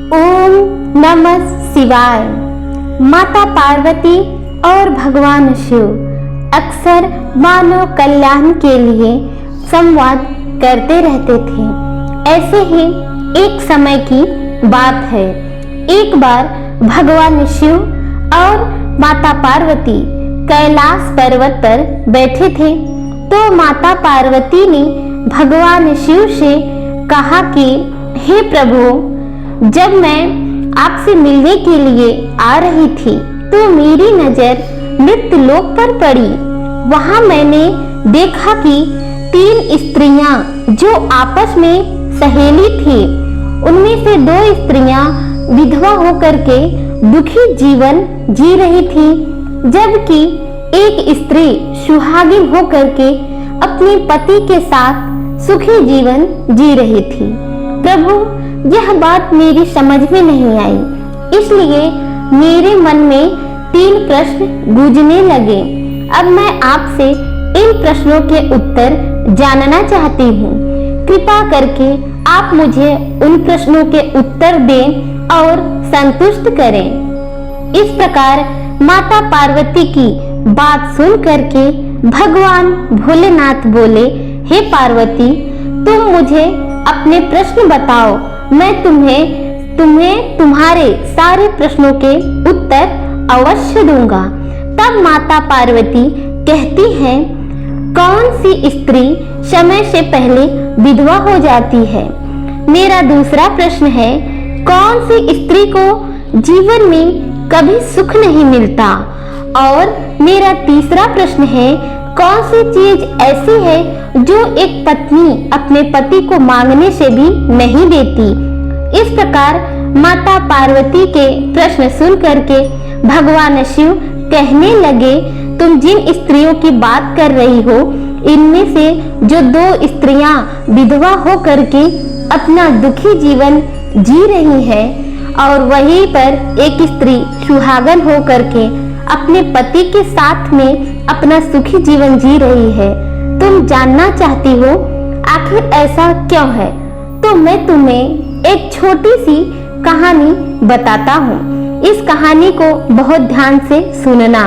ओम नमः शिवाय। माता पार्वती और भगवान शिव अक्सर मानव कल्याण के लिए संवाद करते रहते थे। ऐसे ही एक समय की बात है। एक बार भगवान शिव और माता पार्वती कैलाश पर्वत पर बैठे थे, तो माता पार्वती ने भगवान शिव से कहा कि हे प्रभु, जब मैं आपसे मिलने के लिए आ रही थी तो मेरी नजर मृत लोक पर पड़ी। वहां मैंने देखा कि 3 स्त्रियां जो आपस में सहेली थी, उनमें से 2 स्त्रियां विधवा होकर के दुखी जीवन जी रही थी, जबकि एक स्त्री सुहागिन होकर के अपने पति के साथ सुखी जीवन जी रही थी। प्रभु, यह बात मेरी समझ में नहीं आई, इसलिए मेरे मन में 3 प्रश्न गूंजने लगे। अब मैं आपसे इन प्रश्नों के उत्तर जानना चाहती हूँ। कृपा करके आप मुझे उन प्रश्नों के उत्तर दें और संतुष्ट करें। इस प्रकार माता पार्वती की बात सुन करके भगवान भोलेनाथ बोले, हे पार्वती, तुम मुझे अपने प्रश्न बताओ, मैं तुम्हें तुम्हारे सारे प्रश्नों के उत्तर अवश्य दूंगा। तब माता पार्वती कहती है, कौन सी स्त्री समय से पहले विधवा हो जाती है? मेरा दूसरा प्रश्न है, कौन सी स्त्री को जीवन में कभी सुख नहीं मिलता? और मेरा तीसरा प्रश्न है, कौन सी चीज ऐसी है जो एक पत्नी अपने पति को मांगने से भी नहीं देती? इस प्रकार माता पार्वती के प्रश्न सुन करके भगवान शिव कहने लगे, तुम जिन स्त्रियों की बात कर रही हो, इनमें से जो 2 स्त्रियां विधवा हो करके अपना दुखी जीवन जी रही है और वहीं पर एक स्त्री सुहागन हो करके अपने पति के साथ में अपना सुखी जीवन जी रही है, तुम जानना चाहती हो आखिर ऐसा क्यों है? तो मैं तुम्हें एक छोटी सी कहानी बताता हूँ। इस कहानी को बहुत ध्यान से सुनना।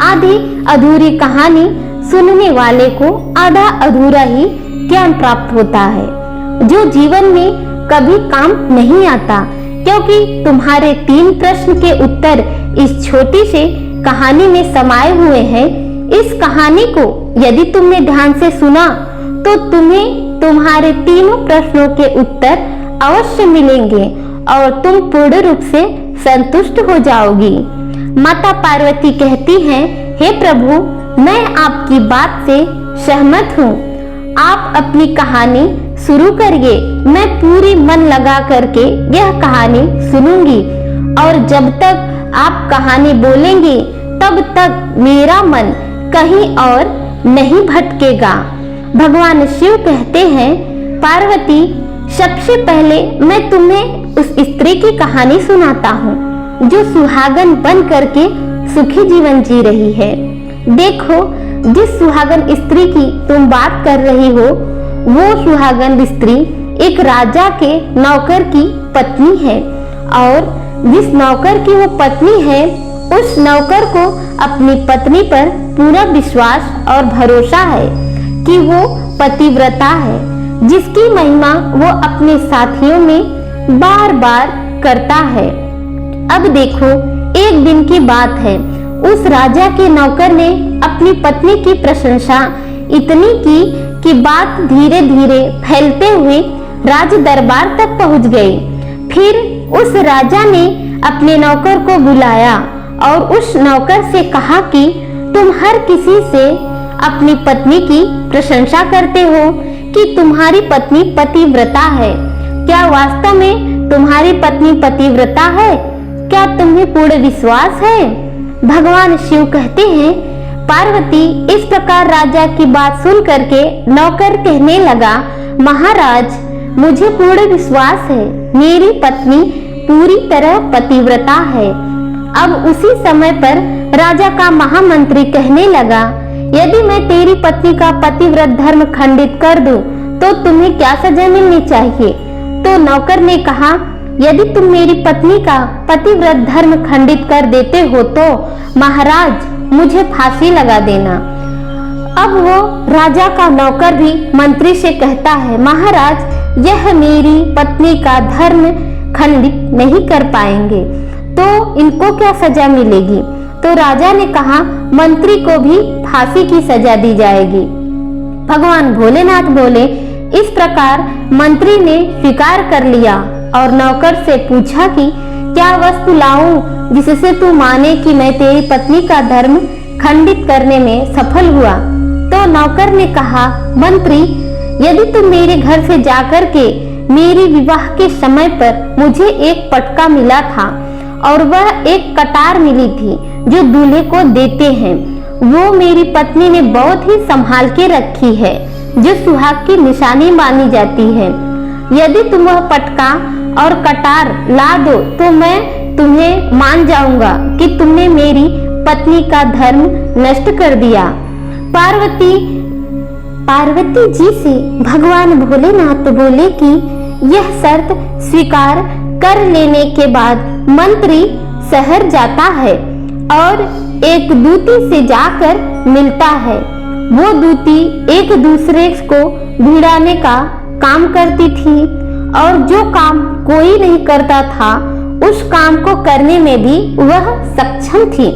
आधी अधूरी कहानी सुनने वाले को आधा अधूरा ही ज्ञान प्राप्त होता है, जो जीवन में कभी काम नहीं आता, क्योंकि तुम्हारे 3 प्रश्न के उत्तर इस छोटी से कहानी में समाये हुए हैं। इस कहानी को यदि तुमने ध्यान से सुना तो तुम्हें तुम्हारे 3 प्रश्नों के उत्तर अवश्य मिलेंगे और तुम पूर्ण रूप से संतुष्ट हो जाओगी। माता पार्वती कहती हैं, हे प्रभु, मैं आपकी बात से सहमत हूँ। आप अपनी कहानी शुरू करिए, मैं पूरी मन लगा करके यह कहानी सुनूंगी और जब तक आप कहानी बोलेंगे तब तक मेरा मन कहीं और नहीं भटकेगा। भगवान शिव कहते हैं, पार्वती, सबसे पहले मैं तुम्हें उस स्त्री की कहानी सुनाता हूँ जो सुहागन बन करके सुखी जीवन जी रही है। देखो, जिस सुहागन स्त्री की तुम बात कर रही हो, वो सुहागन स्त्री एक राजा के नौकर की पत्नी है और जिस नौकर की वो पत्नी है, उस नौकर को अपनी पत्नी पर पूरा विश्वास और भरोसा है कि वो पतिव्रता है, जिसकी महिमा वो अपने साथियों में बार बार करता है। अब देखो, एक दिन की बात है, उस राजा के नौकर ने अपनी पत्नी की प्रशंसा इतनी की कि बात धीरे धीरे फैलते हुए राज दरबार तक पहुंच गई। फिर उस राजा ने अपने नौकर को बुलाया और उस नौकर से कहा कि तुम हर किसी से अपनी पत्नी की प्रशंसा करते हो कि तुम्हारी पत्नी पतिव्रता है। क्या वास्तव में तुम्हारी पत्नी पतिव्रता है? क्या तुम्हें पूर्ण विश्वास है? भगवान शिव कहते हैं, पार्वती, इस प्रकार राजा की बात सुन करके नौकर कहने लगा, महाराज, मुझे पूर्ण विश्वास है, मेरी पत्नी पूरी तरह पतिव्रता है। अब उसी समय पर राजा का महामंत्री कहने लगा, यदि मैं तेरी पत्नी का पतिव्रत धर्म खंडित कर दूं, तो तुम्हें क्या सजा मिलनी चाहिए? तो नौकर ने कहा, यदि तुम मेरी पत्नी का पतिव्रत धर्म खंडित कर देते हो तो महाराज मुझे फांसी लगा देना। अब वो राजा का नौकर भी मंत्री से कहता है, महाराज यह मेरी पत्नी का धर्म खंडित नहीं कर पाएंगे तो इनको क्या सजा मिलेगी। तो राजा ने कहा, मंत्री को भी फांसी की सजा दी जाएगी। भगवान भोलेनाथ बोले, इस प्रकार मंत्री ने स्वीकार कर लिया और नौकर से पूछा कि क्या वस्तु लाऊं जिससे तू माने कि मैं तेरी पत्नी का धर्म खंडित करने में सफल हुआ। तो नौकर ने कहा, मंत्री यदि तुम मेरे घर से जाकर के मेरे विवाह के समय पर मुझे एक पटका मिला था और वह एक कटार मिली थी जो दूल्हे को देते हैं, वो मेरी पत्नी ने बहुत ही संभाल के रखी है जो सुहाग की निशानी मानी जाती है। यदि तुम वह पटका और कटार ला दो तो मैं तुम्हें मान जाऊंगा कि तुमने मेरी पत्नी का धर्म नष्ट कर दिया। पार्वती जी से भगवान भोलेनाथ बोले कि यह शर्त स्वीकार कर लेने के बाद मंत्री शहर जाता है और एक दूती से जाकर मिलता है। वो दूती एक दूसरे को भिड़ाने का काम करती थी और जो काम कोई नहीं करता था उस काम को करने में भी वह सक्षम थी।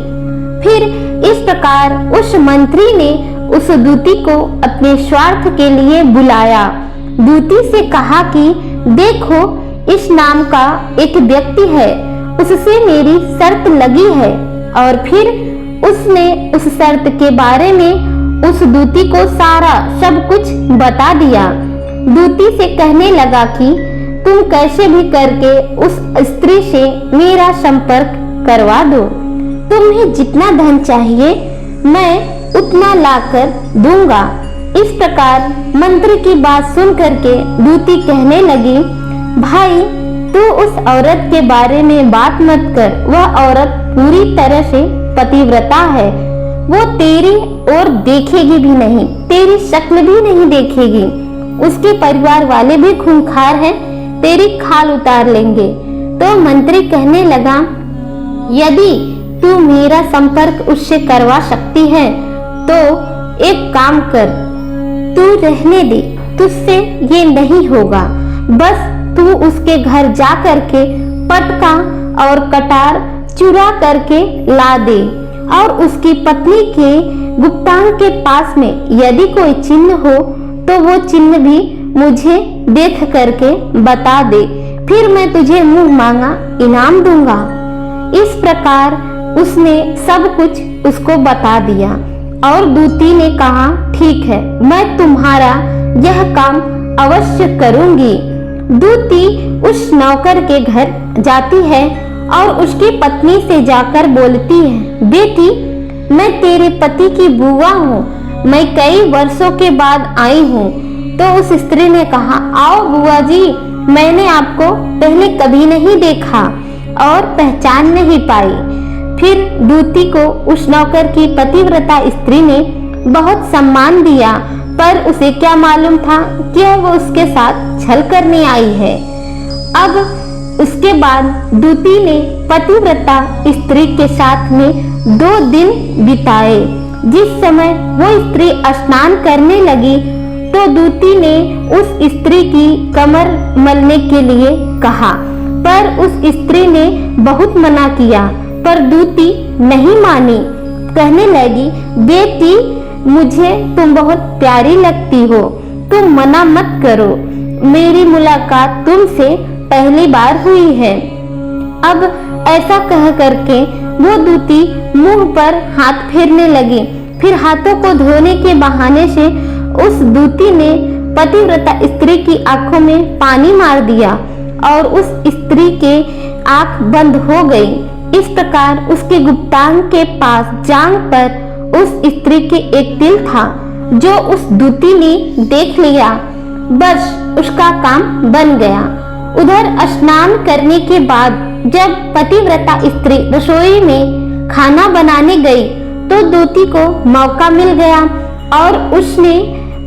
फिर इस प्रकार उस मंत्री ने उस दूती को अपने स्वार्थ के लिए बुलाया। दूती से कहा कि देखो, इस नाम का एक व्यक्ति है, उससे मेरी शर्त लगी है। और फिर उसने उस शर्त के बारे में उस दूती को सारा सब कुछ बता दिया। दूती से कहने लगा कि तुम कैसे भी करके उस स्त्री से मेरा संपर्क करवा दो, तुम्हें जितना धन चाहिए मैं उतना लाकर दूंगा। इस प्रकार मंत्री की बात सुन करके दूती कहने लगी, भाई तू उस औरत के बारे में बात मत कर, वह औरत पूरी तरह से पतिव्रता है, वो तेरी ओर देखेगी भी नहीं, तेरी शक्ल भी नहीं देखेगी, उसके परिवार वाले भी खूंखार हैं, तेरी खाल उतार लेंगे। तो मंत्री कहने लगा, यदि तू मेरा संपर्क उससे करवा सकती है तो एक काम कर, तू रहने दे, तुझसे ये नहीं होगा, बस तू उसके घर जा करके पटका और कटार चुरा करके ला दे और उसकी पत्नी के गुप्तांग के पास में यदि कोई चिन्ह हो तो वो चिन्ह भी मुझे देख करके बता दे, फिर मैं तुझे मुंह मांगा इनाम दूंगा। इस प्रकार उसने सब कुछ उसको बता दिया और दूती ने कहा, ठीक है, मैं तुम्हारा यह काम अवश्य करूंगी। दूती उस नौकर के घर जाती है और उसकी पत्नी से जाकर बोलती है, बेटी मैं तेरे पति की बुआ हूँ, मैं कई वर्षों के बाद आई हूँ। तो उस स्त्री ने कहा, आओ बुआ जी, मैंने आपको पहले कभी नहीं देखा और पहचान नहीं पाई। फिर दूती को उस नौकर की पतिव्रता स्त्री ने बहुत सम्मान दिया, पर उसे क्या मालूम था कि वो उसके साथ छल करने आई है। अब उसके बाद दूती ने पतिव्रता स्त्री के साथ में 2 दिन बिताए। जिस समय वो स्त्री स्नान करने लगी तो दूती ने उस स्त्री की कमर मलने के लिए कहा, पर उस स्त्री ने बहुत मना किया, पर दूती नहीं मानी। कहने लगी, बेटी मुझे तुम बहुत प्यारी लगती हो, तुम मना मत करो, मेरी मुलाकात तुमसे पहली बार हुई है। अब ऐसा कह करके वो दूती मुंह पर हाथ फेरने लगी। फिर हाथों को धोने के बहाने से उस दूती ने पतिव्रता स्त्री की आंखों में पानी मार दिया और उस स्त्री के आंख बंद हो गई। इस प्रकार उसके गुप्तांग के पास जांघ पर उस स्त्री के एक तिल था जो उस दूती ने देख लिया। बस उसका काम बन गया। उधर स्नान करने के बाद जब पतिव्रता स्त्री रसोई में खाना बनाने गई तो दूती को मौका मिल गया और उसने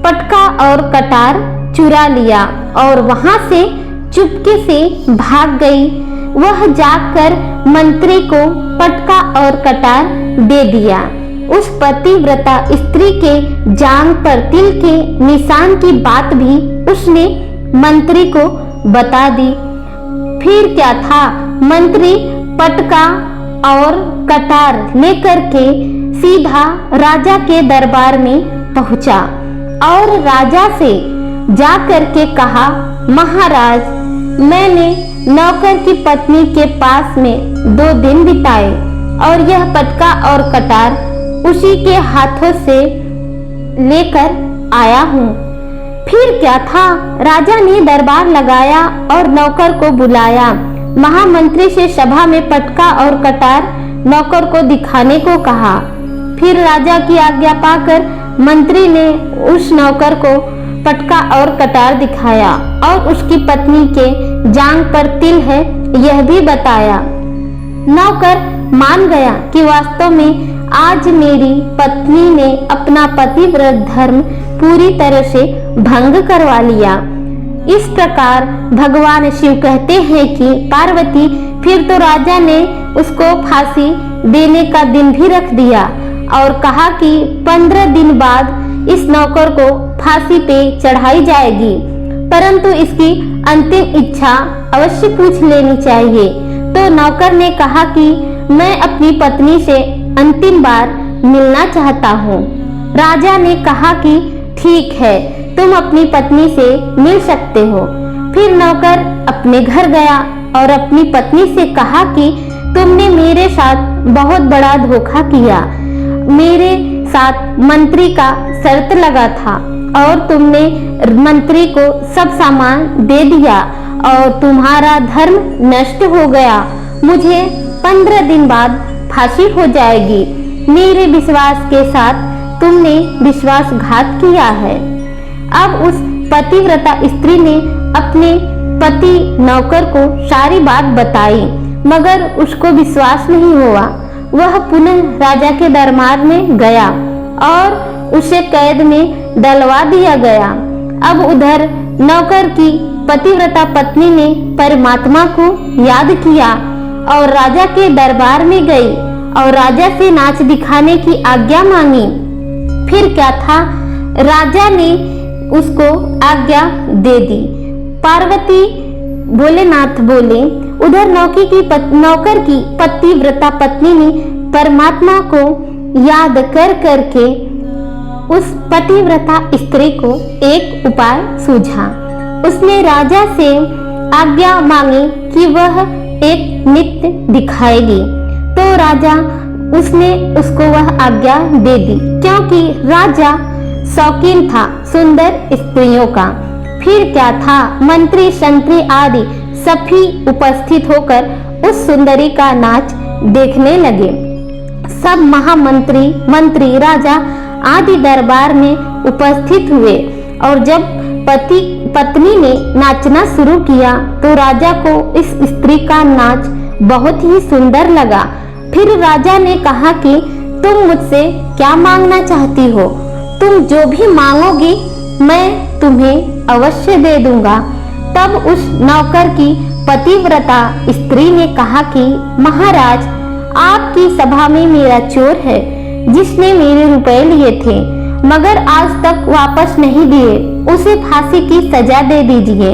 पटका और कटार चुरा लिया और वहां से चुपके से भाग गई। वह जाकर मंत्री को पटका और कटार दे दिया। उस पतिव्रता स्त्री के जांघ पर तिल के निशान की बात भी उसने मंत्री को बता दी। फिर क्या था, मंत्री पटका और कटार लेकर के सीधा राजा के दरबार में पहुंचा और राजा से जा कर के कहा, महाराज, मैंने नौकर की पत्नी के पास में 2 दिन बिताए और यह पटका और कटार उसी के हाथों से लेकर आया हूँ। फिर क्या था, राजा ने दरबार लगाया और नौकर को बुलाया। महामंत्री से सभा में पटका और कटार नौकर को दिखाने को कहा। फिर राजा की आज्ञा पाकर मंत्री ने उस नौकर को पटका और कटार दिखाया और उसकी पत्नी के जांघ पर तिल है यह भी बताया। नौकर मान गया कि वास्तव में आज मेरी पत्नी ने अपना पतिव्रत धर्म पूरी तरह से भंग करवा लिया। इस प्रकार भगवान शिव कहते हैं कि पार्वती, फिर तो राजा ने उसको फांसी देने का दिन भी रख दिया और कहा कि 15 दिन बाद इस नौकर को फांसी पे चढ़ाई जाएगी, परंतु इसकी अंतिम इच्छा अवश्य पूछ लेनी चाहिए। तो नौकर ने कहा कि मैं अपनी पत्नी से अंतिम बार मिलना चाहता हूँ। राजा ने कहा कि ठीक है, तुम अपनी पत्नी से मिल सकते हो। फिर नौकर अपने घर गया और अपनी पत्नी से कहा कि तुमने मेरे साथ बहुत बड़ा धोखा किया। मेरे साथ मंत्री का शर्त लगा था और तुमने मंत्री को सब सामान दे दिया और तुम्हारा धर्म नष्ट हो गया। मुझे 15 दिन बाद फांसी हो जाएगी। मेरे विश्वास के साथ तुमने विश्वासघात किया है। अब उस पतिव्रता स्त्री ने अपने पति नौकर को सारी बात बताई, मगर उसको विश्वास नहीं हुआ। वह पुनः राजा के दरबार में गया और उसे कैद में डलवा दिया गया। अब उधर नौकर की पतिव्रता पत्नी ने परमात्मा को याद किया और राजा के दरबार में गई और राजा से नाच दिखाने की आज्ञा मांगी। फिर क्या था, राजा ने उसको आज्ञा दे दी। पार्वती भोलेनाथ बोले। उधर नौकर की पतिव्रता पत्नी ने परमात्मा को याद कर करके उस पतिव्रता स्त्री को एक उपाय सूझा। उसने राजा से आज्ञा मांगी कि वह एक नृत्य दिखाएगी। तो राजा उसने उसको वह आज्ञा दे दी, क्योंकि राजा शौकीन था सुंदर स्त्रियों का। फिर क्या था, मंत्री संतरी आदि सभी उपस्थित होकर उस सुंदरी का नाच देखने लगे। सब महामंत्री, मंत्री, राजा आदि दरबार में उपस्थित हुए और जब पत्नी ने नाचना शुरू किया तो राजा को इस स्त्री का नाच बहुत ही सुंदर लगा। फिर राजा ने कहा कि तुम मुझसे क्या मांगना चाहती हो? तुम जो भी मांगोगी मैं तुम्हें अवश्य दे दूंगा। तब उस नौकर की पतिव्रता स्त्री ने कहा कि महाराज, आपकी सभा में मेरा चोर है जिसने मेरे रुपए लिए थे मगर आज तक वापस नहीं दिए, उसे फांसी की सजा दे दीजिए।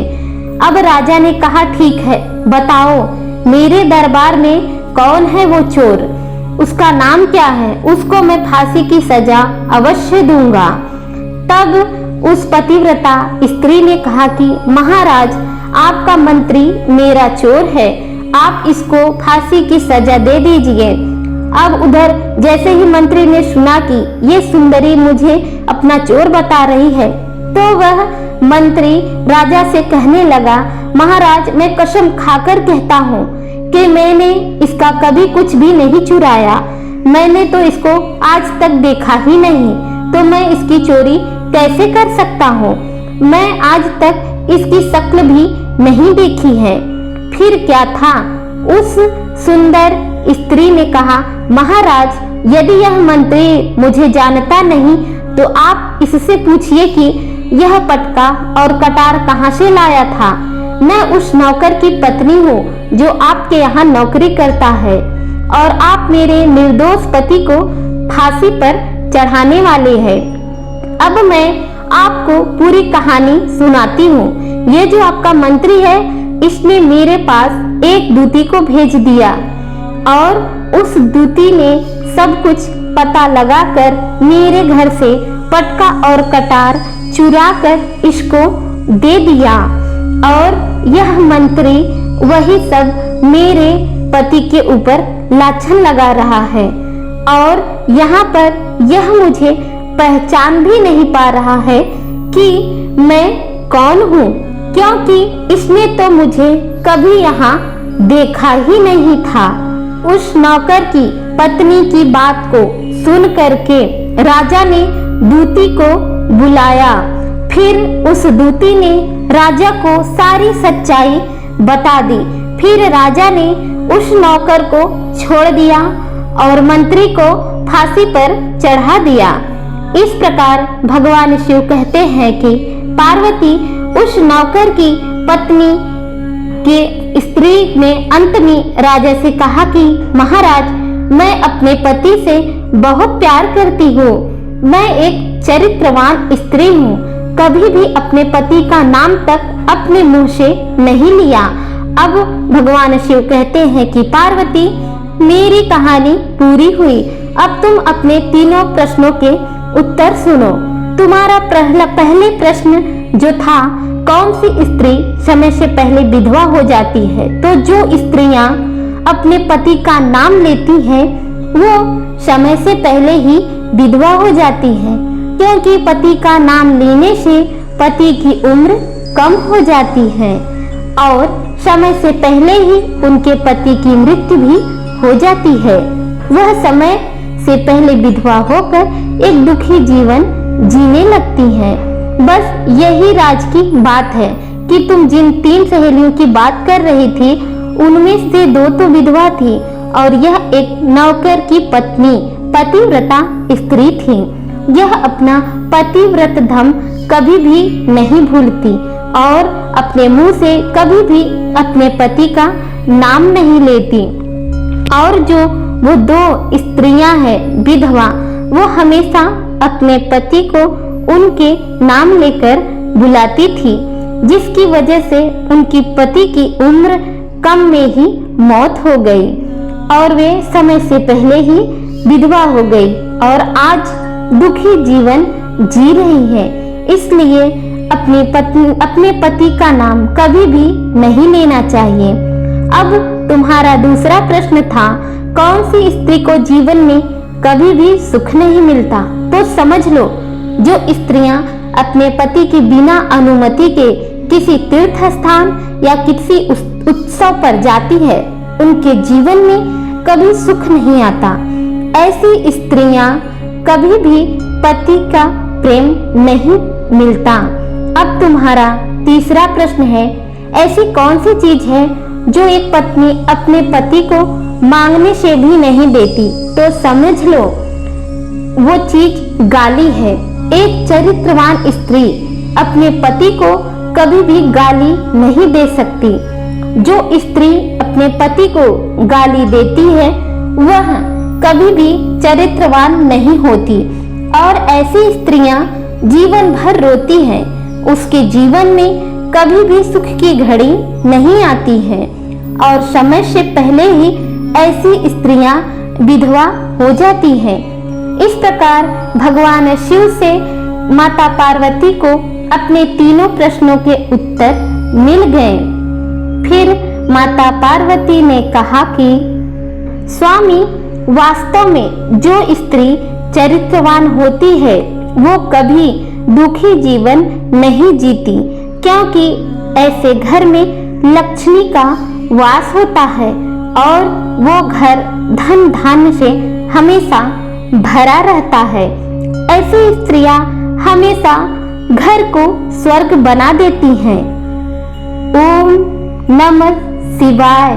अब राजा ने कहा ठीक है, बताओ मेरे दरबार में कौन है वो चोर, उसका नाम क्या है, उसको मैं फांसी की सजा अवश्य दूंगा। तब उस पतिव्रता स्त्री ने कहा कि महाराज, आपका मंत्री मेरा चोर है, आप इसको फांसी की सजा दे दीजिए। अब उधर जैसे ही मंत्री ने सुना कि ये सुंदरी मुझे अपना चोर बता रही है, तो वह मंत्री राजा से कहने लगा, महाराज मैं कसम खाकर कहता हूँ कि मैंने इसका कभी कुछ भी नहीं चुराया, मैंने तो इसको आज तक देखा ही नहीं, तो मैं इसकी चोरी कैसे कर सकता हूँ? मैं आज तक इसकी शक्ल भी नहीं देखी है। फिर क्या था, उस सुंदर स्त्री ने कहा, महाराज यदि यह मंत्री मुझे जानता नहीं तो आप इससे पूछिए कि यह पटका और कटार कहाँ से लाया था। मैं उस नौकर की पत्नी हूँ जो आपके यहाँ नौकरी करता है और आप मेरे निर्दोष पति को फांसी पर चढ़ाने वाले हैं। अब मैं आपको पूरी कहानी सुनाती हूँ। ये जो आपका मंत्री है, इसने मेरे पास एक दूती को भेज दिया और उस दूती ने सब कुछ पता लगाकर मेरे घर से पटका और कटार चुरा कर इसको दे दिया और यह मंत्री वही सब मेरे पति के ऊपर लाछन लगा रहा है और यहाँ पर यह मुझे पहचान भी नहीं पा रहा है कि मैं कौन हूँ, क्योंकि इसने तो मुझे कभी यहाँ देखा ही नहीं था। उस नौकर की पत्नी की बात को सुन करके राजा ने दूती को बुलाया। फिर उस दूती ने राजा को सारी सच्चाई बता दी। फिर राजा ने उस नौकर को छोड़ दिया और मंत्री को फांसी पर चढ़ा दिया। इस प्रकार भगवान शिव कहते हैं कि पार्वती उस नौकर की पत्नी के स्त्री ने अंत में राजा से कहा कि महाराज, मैं अपने पति से बहुत प्यार करती हूँ। मैं एक चरित्रवान स्त्री हूँ, कभी भी अपने पति का नाम तक अपने मुंह से नहीं लिया। अब भगवान शिव कहते हैं कि पार्वती, मेरी कहानी पूरी हुई। अब तुम अपने तीनों प्रश्नों के उत्तर सुनो। तुम्हारा पहले प्रश्न जो था, कौन सी स्त्री समय से पहले विधवा हो जाती है? तो जो स्त्रियां अपने पति का नाम लेती हैं, वो समय से पहले ही विधवा हो जाती हैं, क्योंकि पति का नाम लेने से पति की उम्र कम हो जाती है और समय से पहले ही उनके पति की मृत्यु भी हो जाती है। वह समय से पहले विधवा होकर एक दुखी जीवन जीने लगती हैं। बस यही राज की बात है कि तुम जिन 3 सहेलियों की बात कर रही थी, उनमें से 2 तो विधवा थी और यह एक नौकर की पत्नी पतिव्रता स्त्री थी। यह अपना पतिव्रत धर्म कभी भी नहीं भूलती और अपने मुंह से कभी भी अपने पति का नाम नहीं लेती। और जो वो 2 स्त्रियां हैं विधवा, वो हमेशा अपने पति को उनके नाम लेकर बुलाती थी, जिसकी वजह से उनकी पति की उम्र कम में ही मौत हो गई और वे समय से पहले ही विधवा हो गई और आज दुखी जीवन जी रही है। इसलिए अपने पति का नाम कभी भी नहीं लेना चाहिए। अब तुम्हारा दूसरा प्रश्न था, कौन सी स्त्री को जीवन में कभी भी सुख नहीं मिलता? तो समझ लो, जो स्त्रियां अपने पति की बिना अनुमति के किसी तीर्थ स्थान या किसी उत्सव पर जाती है, उनके जीवन में कभी सुख नहीं आता। ऐसी स्त्रियां कभी भी पति का प्रेम नहीं मिलता। अब तुम्हारा तीसरा प्रश्न है, ऐसी कौन सी चीज है जो एक पत्नी अपने पति को मांगने से भी नहीं देती? तो समझ लो, वो चीज गाली है। एक चरित्रवान स्त्री अपने पति को कभी भी गाली नहीं दे सकती। जो स्त्री अपने पति को गाली देती है, वह कभी भी चरित्रवान नहीं होती और ऐसी स्त्रियां जीवन भर रोती हैं। उसके जीवन में कभी भी सुख की घड़ी नहीं आती है और समय से पहले ही ऐसी स्त्रियां विधवा हो जाती हैं। इस प्रकार भगवान शिव से माता पार्वती को अपने तीनों प्रश्नों के उत्तर मिल गए। फिर माता पार्वती ने कहा कि स्वामी, वास्तव में जो स्त्री चरित्रवान होती है, वो कभी दुखी जीवन नहीं जीती, क्योंकि ऐसे घर में लक्ष्मी का वास होता है और वो घर धन धान्य से हमेशा भरा रहता है। ऐसी स्त्रियां हमेशा घर को स्वर्ग बना देती हैं। ओम नमः शिवाय।